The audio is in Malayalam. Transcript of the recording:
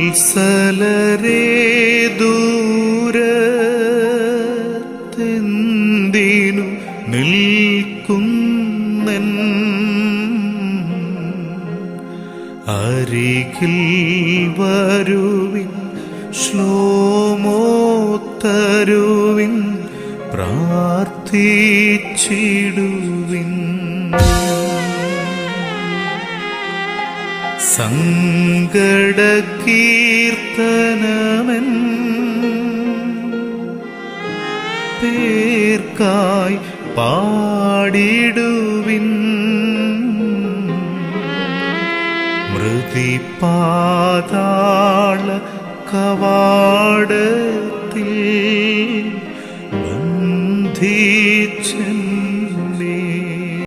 വത്സലരേ ദൂരത്തെന്തിനു നിൽക്കുന്നെൻ അരികിൽ വരുവിൻ ശ്ലോമോ തരുവിൻ പ്രാർത്ഥിച്ചിടുവിൻ സങ്കടകീർത്തനമെൻ പേർക്കായി പാടിടുവിൻ മൃതിപാതാള കവാടത്തിൽ